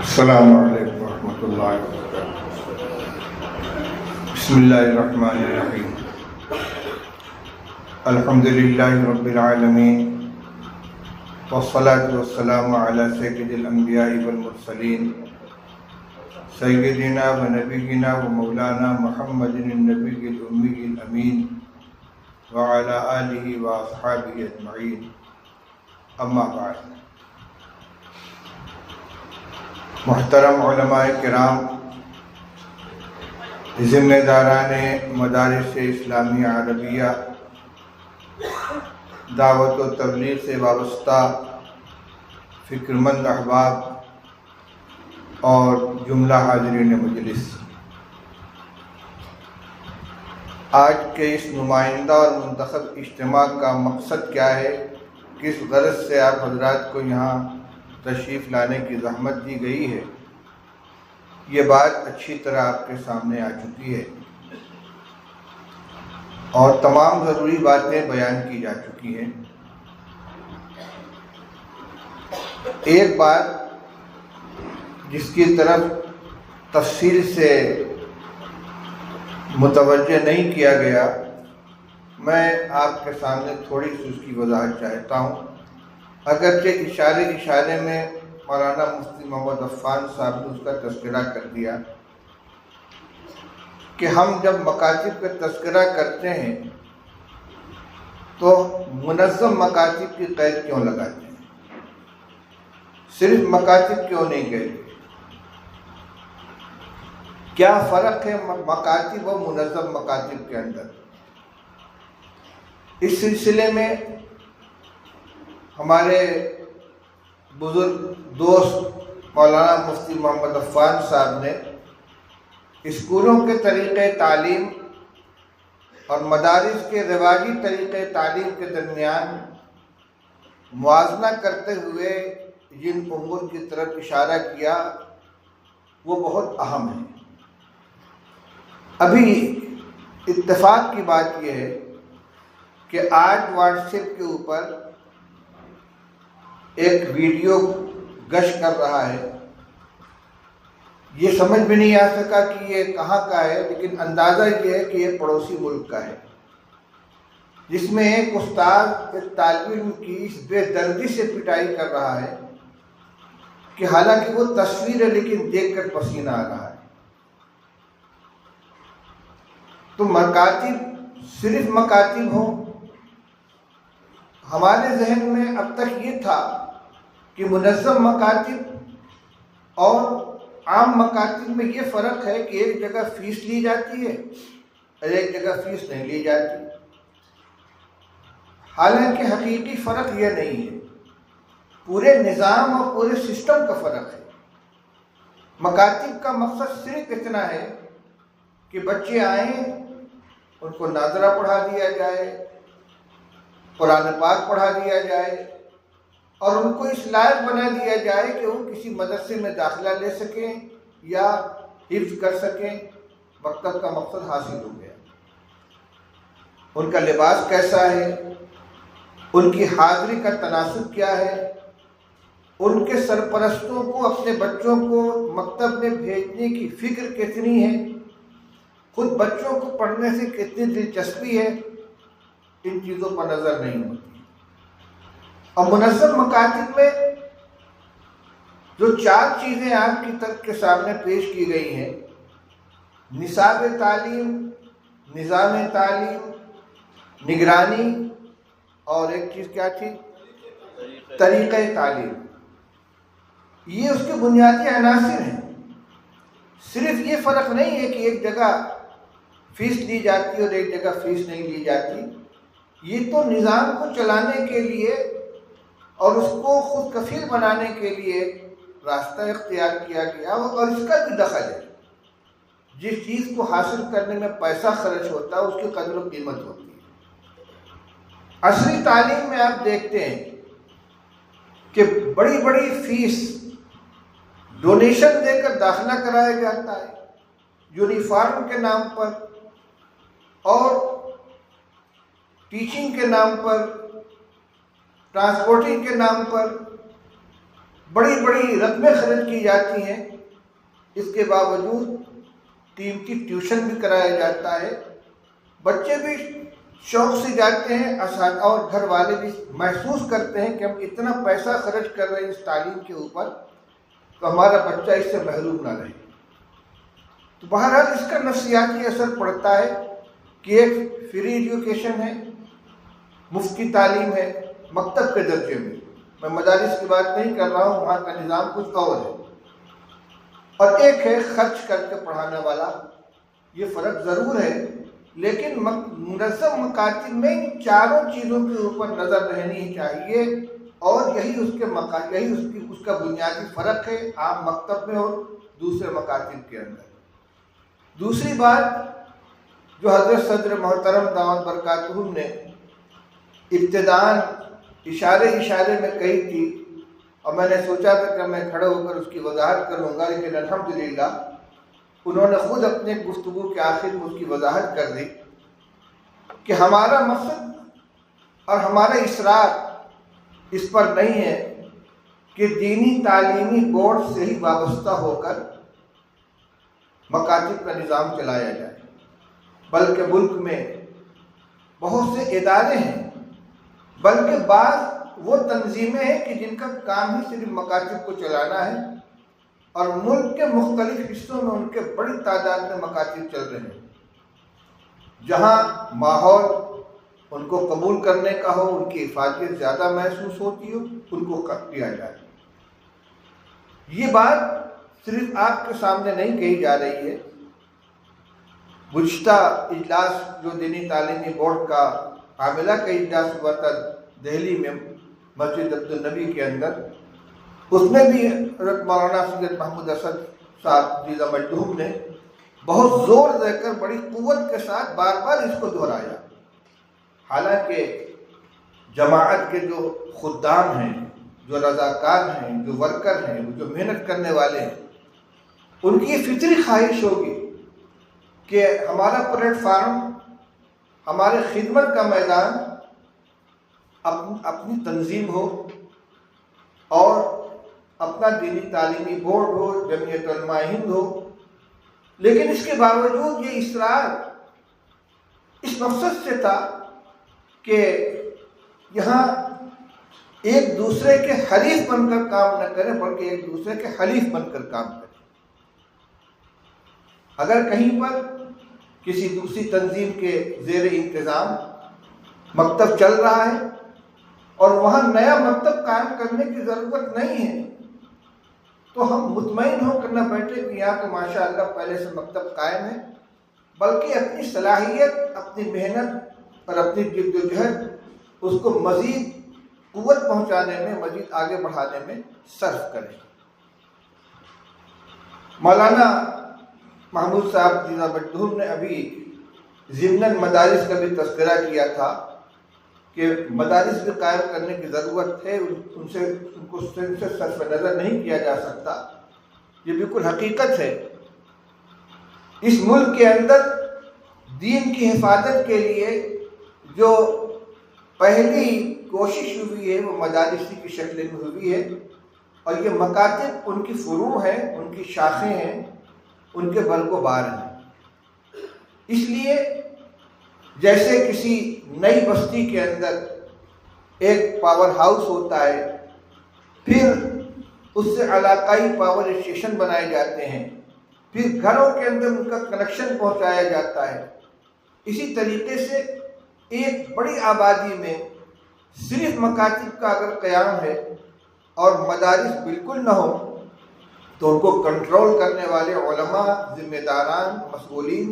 अस्सलामु अलैकुम वरहमतुल्लाहि वबरकातुहू। बिस्मिल्लाहिर्रहमानिर्रहीम। अल्हम्दुलिल्लाहि रब्बिल आलमीन वस्सलातु वस्सलामु अला सय्यिदिल अंबिया'i वल मुरसलीन सय्यिदिना व नबिय्यिना व मौलाना मुहम्मदिन नबिय्यिल उम्मिय्यिल अमीन व अला आलिहि व अस्हाबिहि अजमईन। अम्मा बाद। मुहतरम उलमाए किराम, ज़िम्मेदाराने मदारिस इस्लामिया अरबिया, दावत व तबलीग से वाबस्ता फ़िक्रमंद अहबाब और जुमला हाज़रीन मजलिस, आज के इस नुमाइंदा और मुंतखब इज्तिमा का मकसद क्या है, किस गरज से आप हज़रात को यहाँ तशरीफ़ लाने की ज़हमत दी गई है, ये बात अच्छी तरह आपके सामने आ चुकी है और तमाम ज़रूरी बातें बयान की जा चुकी हैं। एक बात जिसकी तरफ तफसील से मुतवज्जे नहीं किया गया, मैं आपके सामने थोड़ी सी उसकी वजाहत चाहता हूँ। अगरचे इशारे में मौलाना मुफ्ती मोहम्मद अफ़ान साहब ने उसका तज़किरा कर दिया कि हम जब मकातिब का तज़किरा करते हैं तो मुनज़्ज़म मकातिब की क़ैद क्यों लगाते हैं, सिर्फ मकातिब क्यों नहीं कहते? क्या फ़र्क है मकातिब और मुनज़्ज़म मकातिब के अंदर? इस सिलसिले में हमारे बुज़ुर्ग दोस्त मौलाना मुफ्ती मोहम्मद अफ़ान साहब ने स्कूलों के तरीक़े तालीम और मदारिस के रिवाजी तरीक़े तालीम के दरमियान मुआज़ना करते हुए जिन उमूर की तरफ इशारा किया वो बहुत अहम है। अभी इत्तेफाक की बात यह है कि आज व्हाट्सएप के ऊपर एक वीडियो गश्त कर रहा है। ये समझ में नहीं आ सका कि ये कहाँ का है, लेकिन अंदाज़ा ये है कि ये पड़ोसी मुल्क का है, जिसमें एक उस्ताद एक तालिब इल्म की इस बेदर्दी से पिटाई कर रहा है कि हालांकि वो तस्वीर है लेकिन देखकर पसीना आ रहा है। तो मकातिब सिर्फ मकातिब हो, हमारे जहन में अब तक ये था कि मुनज़्ज़म मकातिब और आम मकातिब में ये फ़र्क है कि एक जगह फ़ीस ली जाती है और एक जगह फ़ीस नहीं ली जाती। हालांकि हकीकी फ़र्क यह नहीं है, पूरे निज़ाम और पूरे सिस्टम का फ़र्क है। मकातिब का मकसद सिर्फ इतना है कि बच्चे आएँ, उनको नाज़रा पढ़ा दिया जाए, कुरान पाक पढ़ा दिया जाए और उनको इस लायक बना दिया जाए कि वो किसी मदरसे में दाखिला ले सकें या हिफ्ज़ कर सकें। मकतब का मकसद हासिल हो गया। उनका लिबास कैसा है, उनकी हाज़िरी का तनासुब क्या है, उनके सरपरस्तों को अपने बच्चों को मकतब में भेजने की फ़िक्र कितनी है, खुद बच्चों को पढ़ने से कितनी दिलचस्पी है, इन चीज़ों पर नज़र नहीं होती। और मुनज़्ज़म मकातिब में जो चार चीज़ें आपकी तरफ के सामने पेश की गई हैं, निसाब तालीम, निज़ाम तालीम, निगरानी और एक चीज़ क्या थी, तरीक़े तालीम, ये उसके बुनियादी अनासिर हैं। सिर्फ ये फ़र्क नहीं है कि एक जगह फ़ीस ली जाती है और एक जगह फ़ीस नहीं ली जाती। ये तो निज़ाम को चलाने के लिए और उसको खुद कफील बनाने के लिए रास्ता इख्तियार किया गया और इसका भी दखल है। जिस चीज़ को हासिल करने में पैसा खर्च होता है उसकी कदर और कीमत होती है। असली तालीम में आप देखते हैं कि बड़ी बड़ी फ़ीस डोनेशन देकर दाखिला कराया जाता है, यूनिफॉर्म के नाम पर और टीचिंग के नाम पर, ट्रांसपोर्टिंग के नाम पर बड़ी बड़ी रकमें खर्च की जाती हैं, इसके बावजूद कीमती ट्यूशन भी कराया जाता है। बच्चे भी शौक से जाते हैं और घर वाले भी महसूस करते हैं कि हम इतना पैसा खर्च कर रहे हैं इस तालीम के ऊपर, तो हमारा बच्चा इससे महरूम ना रहे। तो बहरहाल इसका नफ्सियाती असर पड़ता है कि एक फ्री एजुकेशन है, मुफ्त की तालीम है मकतब के दर्जे में, मैं मदारिस की बात नहीं कर रहा हूँ, वहाँ का निज़ाम कुछ और है, और एक है खर्च करके पढ़ाने वाला। ये फ़र्क ज़रूर है, लेकिन मुनज़्ज़म मकातिब में इन चारों चीज़ों के ऊपर नज़र रहनी चाहिए, और यही उसका बुनियादी फ़र्क है आम मकतब में और दूसरे मकातिब के अंदर। दूसरी बात जो हज़रत सदर मोहतरम दामद बरकातुहुम ने इब्तिदान इशारे में कही थी, और मैंने सोचा था कि मैं खड़े होकर उसकी वजाहत करूँगा, लेकिन अल्हम्दुलिल्लाह उन्होंने ख़ुद अपने गुफ्तगू के आखिर में उसकी वजाहत कर दी कि हमारा मकसद और हमारा इसरार इस पर नहीं है कि दीनी तालीमी बोर्ड से ही वाबस्ता होकर मकातिब का निज़ाम चलाया जाए, बल्कि मुल्क में बहुत से इदारे हैं, बल्कि बाज़ वो तंजीमें हैं कि जिनका काम ही सिर्फ मकातिब को चलाना है, और मुल्क के मुख्तलिफ हिस्सों में उनके बड़ी तादाद में मकातिब चल रहे हैं। जहाँ माहौल उनको कबूल करने का हो, उनकी हिफाजत ज़्यादा महसूस होती हो, उनको कर दिया जाए। ये बात सिर्फ आपके सामने नहीं कही जा रही है। गुज़िश्ता इजलास जो दीनी तालीमी बोर्ड का आमिला का इजलास हुआ था दिल्ली में मस्जिद अब्दुल नबी के अंदर, उसमें भी हज़रत मौलाना सैयद महमूद असद साहब जीज़ा मजदूम ने बहुत ज़ोर देकर बड़ी क़ुव्वत के साथ बार बार इसको दोहराया। हालांकि जमाअत के जो खुद्दाम हैं, जो रज़ाकार हैं, जो वर्कर हैं, जो मेहनत करने वाले हैं, उनकी ये फितरी ख्वाहिश होगी कि हमारा प्लेटफार्म, हमारे खिदमत का मैदान अपनी तंजीम हो और अपना दीनी तालीमी बोर्ड हो, जमीयत उलमा हिंद हो। लेकिन इसके बावजूद ये इसरार इस मकसद से था कि यहाँ एक दूसरे के हरीफ बनकर काम न करें, बल्कि एक दूसरे के हलीफ बनकर काम करें। अगर कहीं पर किसी दूसरी तंजीम के ज़ेर इंतज़ाम मकतब चल रहा है और वहाँ नया मकतब कायम करने की ज़रूरत नहीं है, तो हम मुतमईन होकर न बैठे कि यहाँ तो माशाअल्लाह पहले से मकतब कायम है, बल्कि अपनी सलाहियत, अपनी मेहनत और अपनी जिद्दोजहद उसको मज़ीद क़ुव्वत पहुँचाने में, मज़ीद आगे बढ़ाने में सर्फ करें। मौलाना महमूद साहब जीज़ा मजदूम ने अभी ज़िम्नन मदारिस का भी तज़किरा किया था कि मदारिस भी कायम करने की ज़रूरत है, उनको सर्फ नज़र नहीं किया जा सकता। ये बिल्कुल हकीकत है। इस मुल्क के अंदर दीन की हिफाजत के लिए जो पहली कोशिश हुई है वो मदारिस की शक्ल में हुई है, और ये मकातिब उनकी फ़ुरू हैं, उनकी शाखें हैं, उनके बरगोबार हैं। इसलिए जैसे किसी नई बस्ती के अंदर एक पावर हाउस होता है, फिर उससे इलाकाई पावर स्टेशन बनाए जाते हैं, फिर घरों के अंदर उनका कनेक्शन पहुंचाया जाता है, इसी तरीके से एक बड़ी आबादी में सिर्फ मकातिब का अगर क़याम है और मदारिस बिल्कुल न हो, तो उनको कंट्रोल करने वाले उलमा, ज़िम्मेदारान, मसऊलीन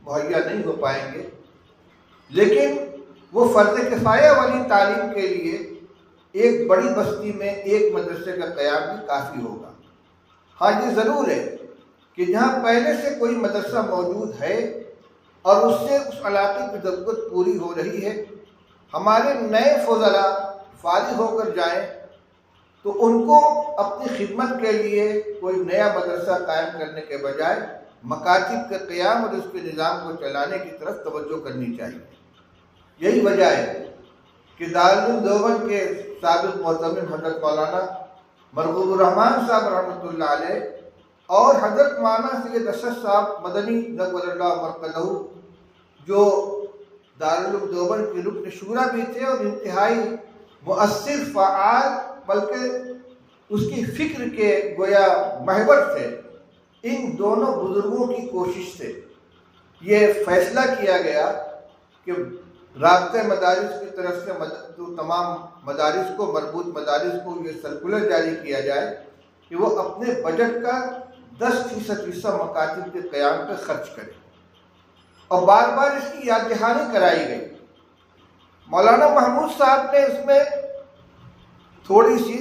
मुहैया नहीं हो पाएंगे। लेकिन वो फ़र्ज़ किफ़ाया वाली तालीम के लिए एक बड़ी बस्ती में एक मदरसे का क़याम भी काफ़ी होगा। हाँ, ये ज़रूर है कि जहाँ पहले से कोई मदरसा मौजूद है और उससे उस इलाके की ज़रूरत पूरी हो रही है, हमारे नए फ़ुज़ला फ़ारिग़ होकर जाएँ तो उनको अपनी खिदमत के लिए कोई नया मदरसा कायम करने के बजाय मकातिब के क़याम और उसके निज़ाम को चलाने की तरफ तवज्जो करनी चाहिए। यही वजह है कि दारुल देवबंद के साबिक़ मोहतमिम हज़रत मौलाना मरगूबुर रहमान साहब रहमतुल्लाह अलैह और हजरत मौलाना सैयद असद साहब मदनी नव्वरल्लाहु मरकज़हू जो दारुल उलूम देवबंद के रुकन शूरा भी थे और इंतहाई मुअस्सिर फ़आल बल्कि उसकी फ़िक्र के गोया महवर थे। इन दोनों बुजुर्गों की कोशिश से ये फैसला किया गया कि राब्ता मदारिस की तरफ से तो तमाम मदारिस को, मरबूत मदारिस को ये सर्कुलर जारी किया जाए कि वो अपने बजट का 10% हिस्सा मकातिब के क़याम पर खर्च करें, और बार बार इसकी याद दहानी कराई गई। मौलाना महमूद साहब ने उसमें थोड़ी सी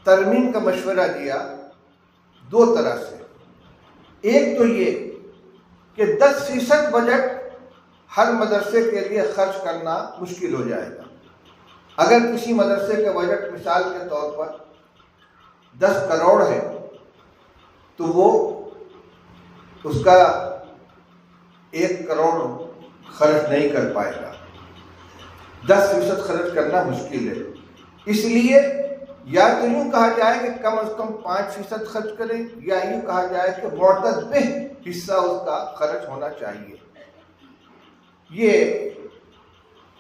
तरमीम का मशवरा दिया दो तरह से। एक तो ये कि 10% बजट हर मदरसे के लिए खर्च करना मुश्किल हो जाएगा। अगर किसी मदरसे का बजट मिसाल के तौर पर 10 करोड़ है तो वो उसका 1 करोड़ खर्च नहीं कर पाएगा। 10% खर्च करना मुश्किल है। इसलिए या तो यूँ कहा जाए कि कम से कम 5% खर्च करें, या यूँ कहा जाए कि मुअतदल हिस्सा उसका खर्च होना चाहिए। ये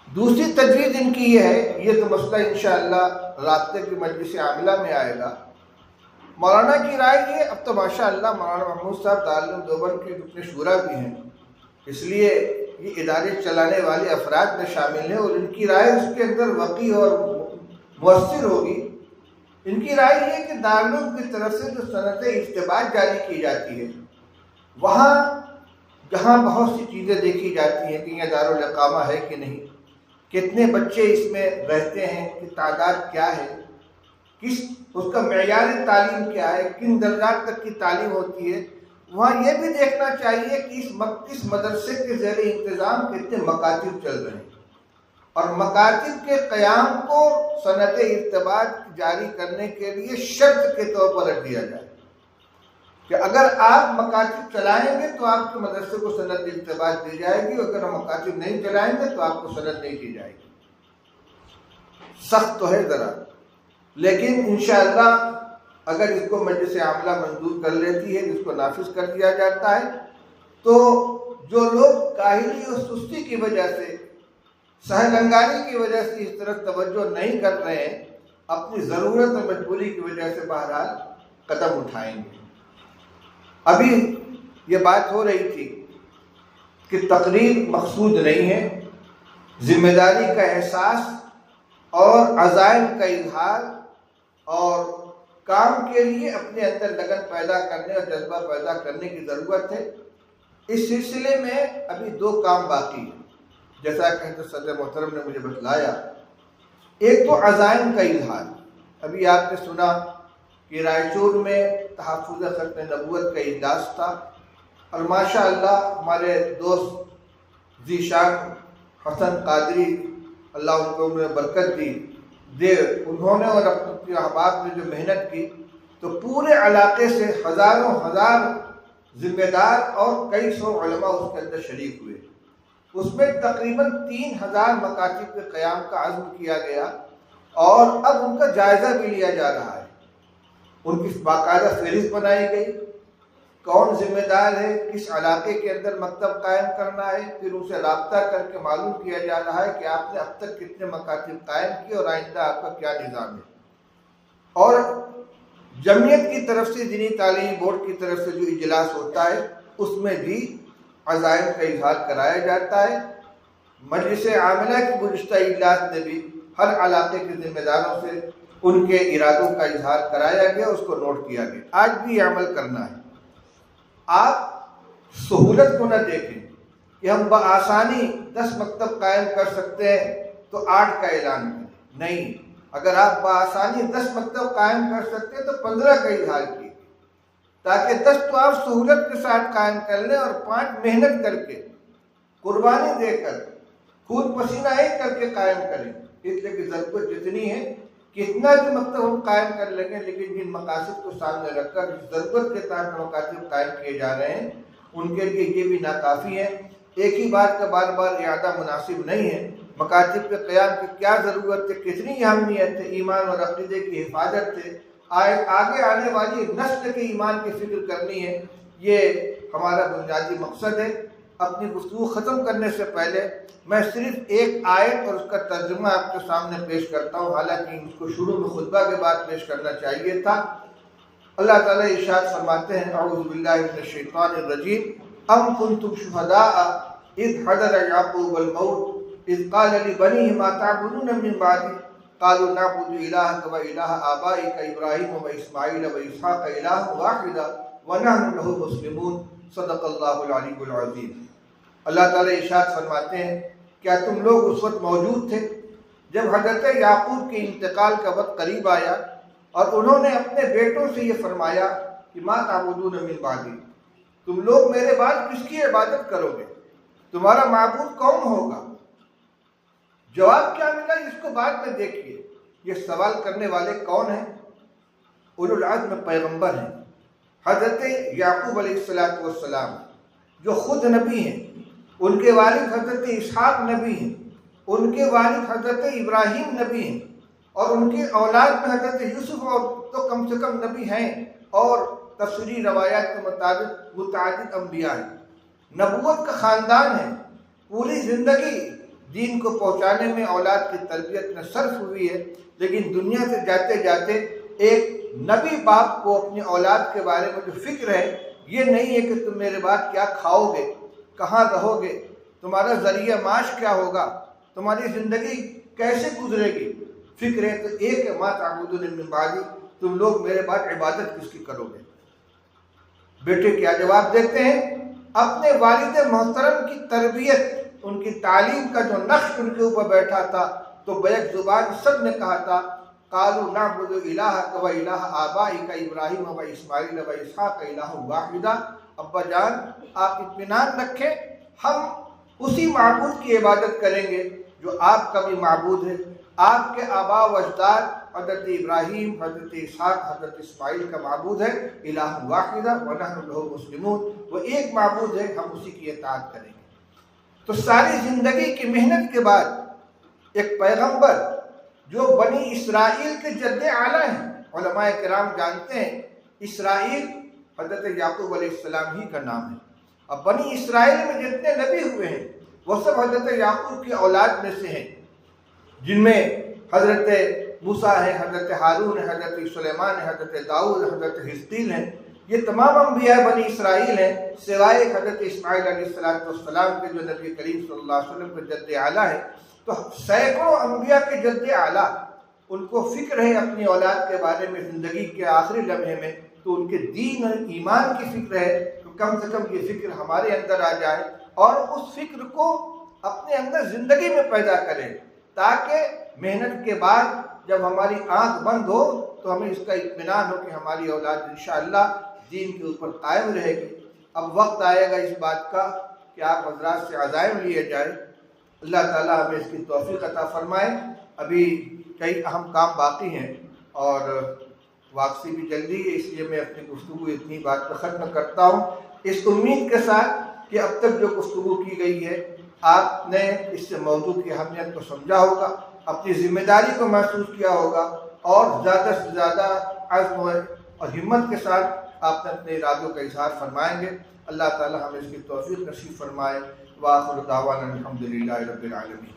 दूसरी तजवीज़ इनकी ये है, ये तो मसला इंशाअल्लाह राब्ते की मजलिस आमिला में आएगा। मौलाना की राय ये, अब तो माशाअल्लाह मौलाना महमूद साहब दारुल उलूम देवबंद के रुकन शूरा भी हैं, इसलिए ये इदारे चलाने वाले अफराद में शामिल हैं और इनकी राय उसके अंदर वक़ी और मुअस्सिर होगी। इनकी राय ये कि दारुल उलूम की तरफ से जो सनद इज्तिबात जारी की जाती है, वहाँ जहाँ बहुत सी चीज़ें देखी जाती हैं कि यह दारुल इकामा है कि नहीं, कितने बच्चे इसमें रहते हैं, कि तादाद क्या है, किस उसका मेयार तालीम क्या है, किन दर्जात तक की तालीम होती है, वहाँ ये भी देखना चाहिए कि इस मदरसे के ज़ेर इंतज़ाम कितने मकातिब चल रहे हैं, और मकातिब के क़याम को सनद इर्तिबात जारी करने के लिए शर्त के तौर पर रख दिया जाए कि अगर आप मकातिब चलाएंगे तो आपके मदरसे को सनद इर्तिबात दी जाएगी, अगर हम मकातिब नहीं चलाएंगे तो आपको सनद नहीं दी जाएगी। सख्त तो है ज़रा, लेकिन इंशाअल्लाह अगर इसको मजलिस आमला मंजूर कर लेती है, इसको नाफिज कर दिया जाता है, तो जो लोग काहिली और सुस्ती की वजह से, सहलंगानी की वजह से इस तरफ तवज्जो नहीं कर रहे हैं, अपनी ज़रूरत और मजबूरी की वजह से बहरहाल कदम उठाएंगे। अभी ये बात हो रही थी कि तकरीर मकसूद नहीं है, जिम्मेदारी का एहसास और अज़ाइम का इजहार और काम के लिए अपने अंदर लगन पैदा करने और जज्बा पैदा करने की ज़रूरत है। इस सिलसिले में अभी 2 काम बाकी हैं, जैसा कि सदर मोहतरम ने मुझे बतलाया। एक तो अज़ाइम का इजहार, अभी आपने सुना कि रायचूर में तहफ़्फ़ुज़ ख़त्म नबूवत का इजलास था, और माशाअल्लाह हमारे दोस्त ज़ीशान हसन कादरी, अल्लाह उनको उन्हें बरकत दी दे, उन्होंने और अपने अहबाब ने जो मेहनत की, तो पूरे इलाके से हज़ारों हज़ार ज़िम्मेदार और कई सौ उलमा उसके अंदर शरीक हुए। उसमें तकरीबन 3000 मकातिब के क़याम का अज़्म किया गया, और अब उनका जायज़ा भी लिया जा रहा है। उनकी बाकायदा फहरिस्त बनाई गई, कौन जिम्मेदार है, किस इलाके के अंदर मकतब कायम करना है, फिर उनसे रब्ता करके मालूम किया जा रहा है कि आपने अब तक कितने मकातिब कायम किए और आइंदा आपका क्या निज़ाम है। और जमीयत की तरफ से, दीनी तालीम बोर्ड की तरफ से जो इजलास होता है, उसमें भी अज़ाइम का इजहार कराया जाता है। मजलिस आमिला के गुज़िश्ता इजलास में भी हर इलाके के ज़िम्मेदारों से उनके इरादों का इजहार कराया गया, उसको नोट किया गया। आज भी अमल करना है। आप सहूलत को न देखें कि हम बआसानी 10 मकतब कायम कर सकते हैं तो 8 का ऐलान करें, नहीं। अगर आप बआसानी 10 मकतब कायम कर सकते हैं तो 15 का इजहार कीजिए, ताकि 10 तो आप सहूलत के साथ कायम कर लें और 5 मेहनत करके, कुर्बानी देकर, खून पसीना एक करके कायम करें। इसलिए कि ज़रूरत जितनी है, कितना भी मकतब हम कायम कर लेंगे, लेकिन जिन मकासद को सामने रखकर ज़रूरत के तहत मकासद कायम किए जा रहे हैं, उनके लिए ये भी नाकाफ़ी है। एक ही बात का बार बार इआदा मुनासिब नहीं है, मकातिब के क़याम की क्या ज़रूरत है, कितनी अहमियत है, ईमान और अक़ीदे की हिफाजत है, आगे आने वाली नस्ल के ईमान की फ़िक्र करनी है। ये हमारा बुनियादी मकसद है। अपनी गुफ्तगू ख़त्म करने से पहले मैं सिर्फ एक आयत और उसका तर्जुमा आपके सामने पेश करता हूँ, हालांकि इसको शुरू में खुतबा के बाद पेश करना चाहिए था। अल्लाह ताला इरशाद फरमाते हैं, अऊज़ु बिल्लाहि मिनश शैतानिर रजीम, अम कुंतुम शुहदाअ इज़ हदर याक़ूबल मौत इज़ क़ाल लिबनीहि मा तअबुदून मिन बादी क़ालू नअबुदु इलाहक व इलाह आबाइक इब्राहीम व इस्माईल व इसहाक़ इलाहन वाहिदा व नहनु लहु मुस्लिमून। सदक़ल्लाहुल अलीयुल अज़ीम। अल्लाह ताला इरशाद फरमाते हैं, क्या तुम लोग उस वक्त मौजूद थे जब हज़रत याक़ूब के इंतकाल का वक्त करीब आया और उन्होंने अपने बेटों से ये फरमाया कि मा ताबुदून मिन बादी, तुम लोग मेरे बाद किसकी इबादत करोगे, तुम्हारा माबूद कौन होगा। जवाब क्या मिला इसको बाद में देखिए। ये सवाल करने वाले कौन हैं? उलुल अज़्म पैगंबर हैं, हज़रत याक़ूब अलैहिस्सलाम जो खुद नबी हैं, उनके वालिद हज़रत इसहाक़ नबी हैं, उनके वालिद हज़रत इब्राहीम नबी हैं और उनकी औलाद में हज़रत यूसुफ और तो कम से कम नबी हैं और तफसीरी रवायात के मुताबिक मुतअद्दिद अंबिया हैं। नबूवत का ख़ानदान है। पूरी ज़िंदगी दीन को पहुँचाने में औलाद की तरबियत में सर्फ हुई है, लेकिन दुनिया से जाते जाते एक नबी बाप को अपनी औलाद के बारे में जो फिक्र है, ये नहीं है कि तुम मेरे बाद क्या खाओगे, कहाँ रहोगे, तुम्हारा ज़रिया माश क्या होगा, तुम्हारी ज़िंदगी कैसे गुजरेगी। फिक्र है तो एक है, मा ताबुदून मिन बादी, तुम लोग मेरे बाद इबादत किसकी करोगे। बेटे क्या जवाब देते हैं? अपने वालिद मोहतरम की तरबियत, उनकी तालीम का जो नक्श उनके ऊपर बैठा था, तो बैक जुबान सब ने कहा था, कालू नअबुदु इलाहक व इलाह आबाइक इब्राहीम व इस्माईल व इसहाक़ इलाहन वाहिदा। अब्बा जान आप इत्मीनान रखें, हम उसी माबूद की इबादत करेंगे जो आपका भी माबूद है। आपके आबा व अजदाद हज़रत इब्राहीम, हज़रत इसहाक़, हज़रत इस्माईल का माबूद है इलाहन वाहिदा व नहनु लहु मुस्लिमून, वो एक माबूद है, हम उसी की इताअत करेंगे। तो सारी ज़िंदगी की मेहनत के बाद एक पैगंबर जो बनी इसराइल के जद्दे आला हैं, उलमाए किराम जानते हैं इसराइल हज़रत याक़ूब अलैहिस्सलाम ही का नाम है। अब बनी इसराइल में जितने नबी हुए हैं वो सब हज़रत याक़ूब की औलाद में से हैं, जिनमें हज़रत मूसा है, हज़रत हारून है, हज़रत सुलेमान है, हज़रत दाऊद, हज़रत हिज़कील हैं। ये तमाम अंबिया बनी इसराइल हैं, सिवाय हज़रत इस्माईल अलैहिस्सलाम के जो नबी करीम सल्लल्लाहु अलैहि वसल्लम के जद्दे आला है। तो सैकड़ों अंबिया के जद्दे आला, उनको फिक्र है अपनी औलाद के बारे में ज़िंदगी के आखिरी लम्हे में, तो उनके दीन और ईमान की फिक्र है, तो कम से कम ये फिक्र हमारे अंदर आ जाए और उस फिक्र को अपने अंदर ज़िंदगी में पैदा करें, ताकि मेहनत के बाद जब हमारी आँख बंद हो तो हमें इसका इत्मीनान हो कि हमारी औलाद इंशाअल्लाह दीन के ऊपर कायम रहेगी। अब वक्त आएगा इस बात का कि आप हज़रात से अज़ाइम लिए जाए। अल्लाह ताला हमें इसकी तौफीक अता फरमाए। अभी कई अहम काम बाकी हैं और वापसी भी जल्दी है, इसलिए मैं अपनी गुफ्तगू इतनी बात पर ख़त्म करता हूँ, इस उम्मीद के साथ कि अब तक जो गुफ्तगू की गई है आपने इससे मौजू की अहमियत को समझा होगा, अपनी ज़िम्मेदारी को महसूस किया होगा और ज़्यादा से ज़्यादा अज़्म और हिम्मत के साथ आपने अपने इरादों का इज़हार फरमाएंगे। अल्लाह ताला हमें इसकी तौफीक नसीब फरमाए। व आखिर दावाना अल्हम्दुलिल्लाहि रब्बिल आलमीन।